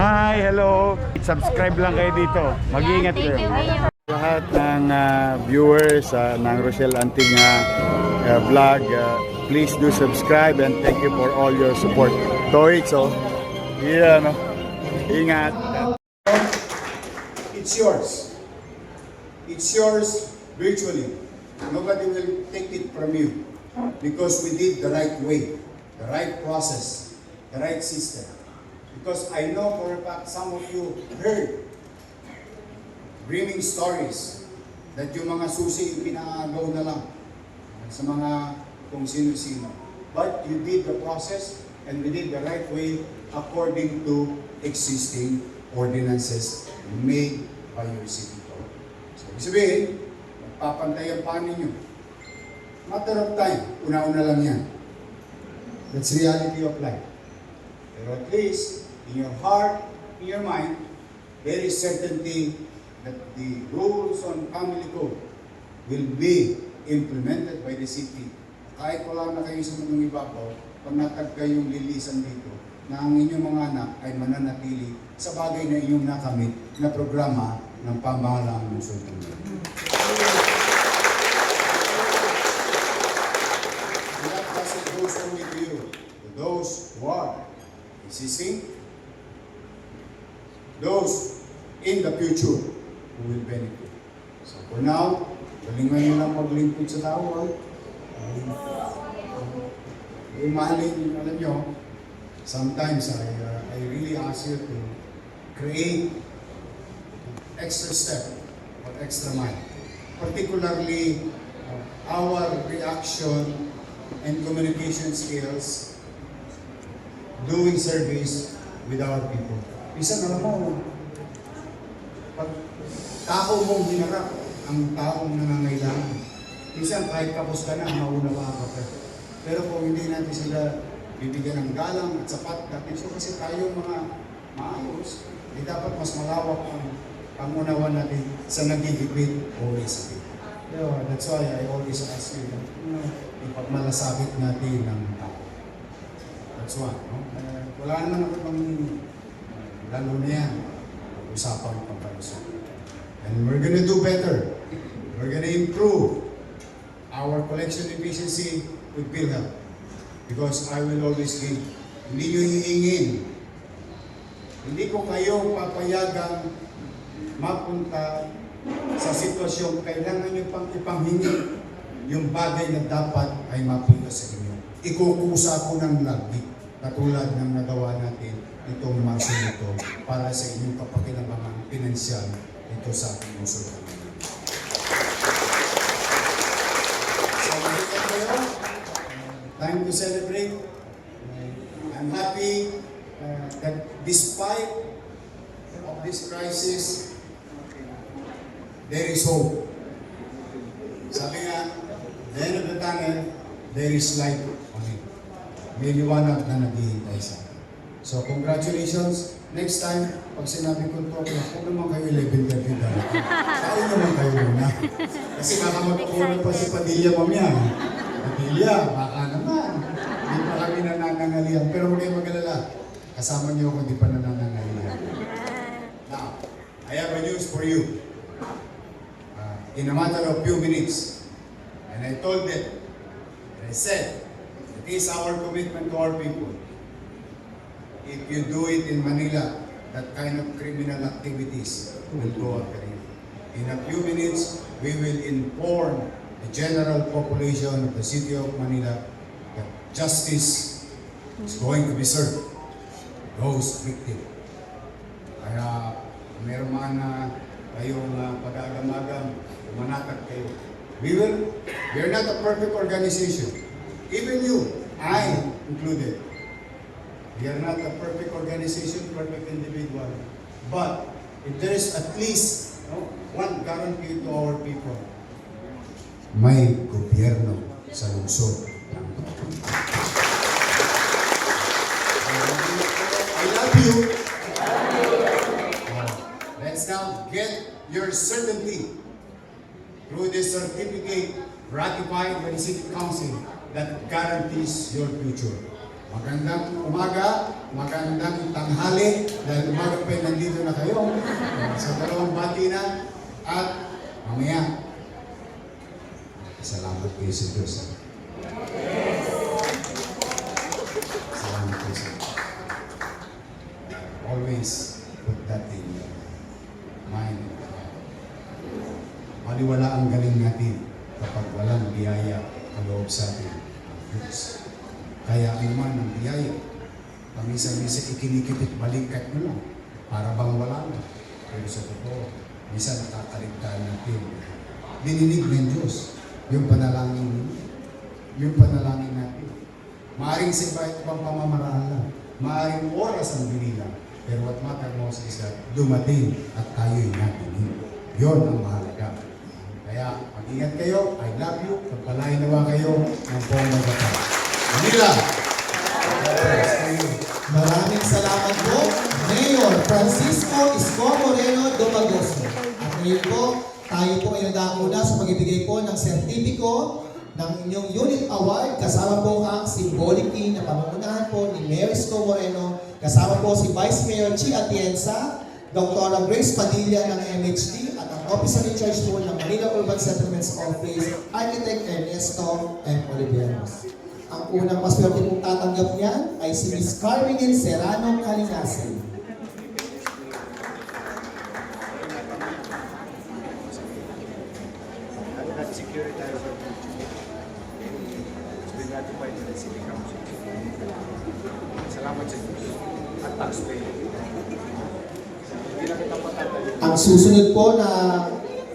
Hi, hello. Subscribe lang kayo dito. Mag-iingat kayo. Lahat ng viewers ng Rochelle Anting vlog, please do subscribe and thank you for all your support. Toitso. Yeah, no. Ingat. It's yours. It's yours virtually. Nobody will take it from you because we did the right way, the right process, the right system. Because I know for a fact some of you heard brimming stories that yung mga susi pinagaw na lang sa mga kung sino-sino. But you did the process and we did the right way according to existing ordinances made by your city board. So, ibig sabihin, magpapantayan pa ninyo. Matter of time, una-una lang yan. That's reality of life. Pero at least, in your heart, in your mind, there is certainty that the rules on family code will be implemented by the city. Kahit wala na kayo sa mundong ibabaw, pag natag kayong lilisan dito, na ang inyong mga anak ay mananatili sa bagay na inyong nakamit na programa ng pamahalaang lungsod ng Manila. That message goes only to you, to those who are existing, those in the future who will benefit. So for now, galingan nyo lang maglingkod sa tao. Mahalin, alam nyo, sometimes I really ask you to create extra step or extra mile. Particularly, our reaction and communication skills doing service with our people. Minsan, alam mo, pag tao mong hinarap ang taong nangangailangan, minsan kahit kapos ka na, mauna ka pa. Pero kung hindi natin sila bibigyan ng galang at sapat natin, so kasi tayo mga maayos, di dapat mas malawak ang pangunawan natin sa nagigipit o isa. That's why I always ask you, ipagmalasakit natin ng tao. That's why, no? Wala naman ako pang lalo na yan, usapang pagkalusap. And we're gonna do better. We're gonna improve our collection efficiency with PhilHealth. Because I will always give. Hindi nyo hihingin. Hindi ko kayo papayagang mapunta sa sitwasyong kailangan nyo pang ipanghingi yung bagay na dapat ay mapunta sa inyo. Ikukusa ko ng lagi, katulad ng nagawa natin itong Marso nito para sa inyong kapakinabangan pinansyal ito sa ating lungsod. So, makikita kayo. Time to celebrate. I'm happy that despite of this crisis, there is hope. Sabi nga, the end of the tunnel, there is light on it. May liwanag na naghihintay sa atin. So congratulations. Next time, pag sinabi ko ito, huwag naman kayo 11:30 dahil. Tayo naman kayo muna. Kasi makamagpapuro pa si Padilla mamaya. Padilla, baka naman. Hindi pa kami nananangalihan. Pero huwag kayo mag-alala. Kasama niyo ako, hindi pa nananangalihan. Now, I have a news for you. In a matter of few minutes, and I told them, and I said, it is our commitment to our people. If you do it in Manila, that kind of criminal activities will go up. In a few minutes, we will inform the general population of the city of Manila that justice is going to be served those victims. Kaya meron man kayong pag-aagam-agam, manatag kayo. We are not a perfect organization. Even you, I included. We are not a perfect organization, perfect individual. But if there is at least one guarantee to our people, may gobyerno sa lungsod. I love you. Let's now get your certainty through this certificate ratified by the City Council that guarantees your future. magandang umaga, magandang tanghali, dahil umaga pa nandito na kayo. Sa dalawang bati na, at mamaya, salamat kayo sa Diyos. Salamat kayo sa Diyos. Always put that in your mind. Maliwala ang galing natin kapag walang biyaya kaloob sa atin ng Diyos. Kaya naman ang biyaya, paminsan-minsan ikinikipit, balikat mo lang, para bang wala na. Pero sa totoo, minsan nakakaligtaan natin. Dininig ng Diyos yung panalangin natin. Maaring sa iba't ibang pamamaraan lang, maaring oras ang binilang, pero what matter most is that dumating at tayo'y natin. Yun ang mahalaga. Kaya mag-ingat kayo, I love you, pagpalain nawa kayo ng buong magkatao. Manila! Maraming salamat po, Mayor Francisco Isko Moreno Domagoso. At ngayon po, tayo po ay nagdakuna sa pagbibigay po ng sertipiko ng inyong unit award. Kasama po ang symbolically na pamangunahan po ni Mayor Isko Moreno. Kasama po si Vice Mayor Chi Atienza, Dr. Grace Padilla ng MHD, at ang Officer in Charge po ng Manila Urban Settlements Office, Architect Ernesto M. Oliveros. Ang unang paswerte pong tatanggap niyan ay si Miss Carmen Serrano Calinasen. That securitizer it's been ratified by the City Council. Salamat sa Diyos at taxpayer. Hindi na kita patatali. Ang susunod po na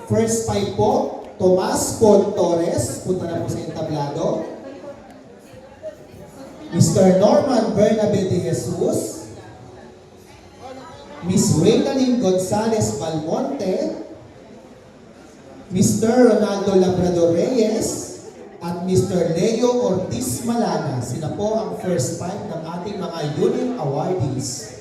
first five po, Tomas Paul Torres, punta na po sa entablado. Mr. Norman Bernabe de Jesus, Miss Reynalyn Gonzalez Balmonte, Mr. Ronaldo Labrador Reyes, at Mr. Leo Ortiz Malana. Sila po ang first five ng ating mga unit awardees.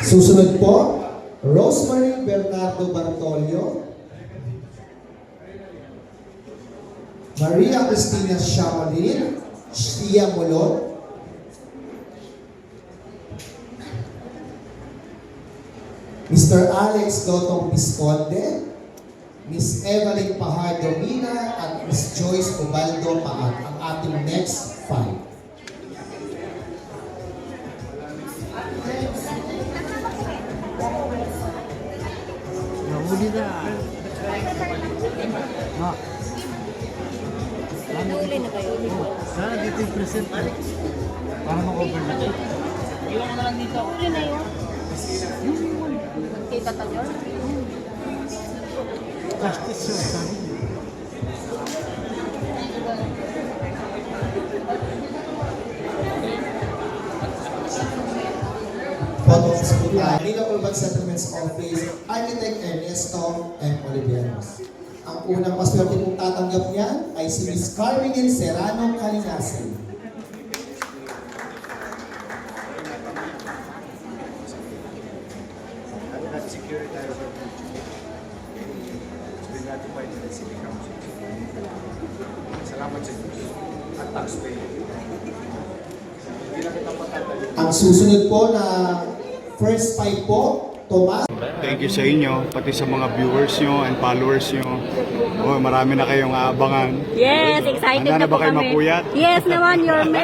Susunod po, Rosemary Bernardo Bartolio, Maria Cristina Shaolin, Shia Molon, Mr. Alex Dotong Pisconde, Miss Evelyn Pajardo Mina, at Miss Joyce Ubaldo Paag, ang ating next five. Nahuli na. Ha? Nahuli na kayo. Sana dito yung present na. Para ma-overlook. Nahuli na yun. Kita tayo. Justice yun, sabi niya. Photos po tayo. Manila Urban Settlements Office, Architect Ernesto M. Oliveros. Ang unang paswerte pong tatanggap niyan ay si Miss Carmen Serrano Calinasen. That securitizer it's been ratified by the City Council. Salamat sa Diyos at taxpayer. Hindi na kita patatali. Ang susunod po na first five po, Tomas. Thank you sa inyo, pati sa mga viewers nyo and followers nyo. Oh, marami na kayong aabangan. Yes, excited Handa na na po ba kayo kami. mapuyat? Yes naman, your man.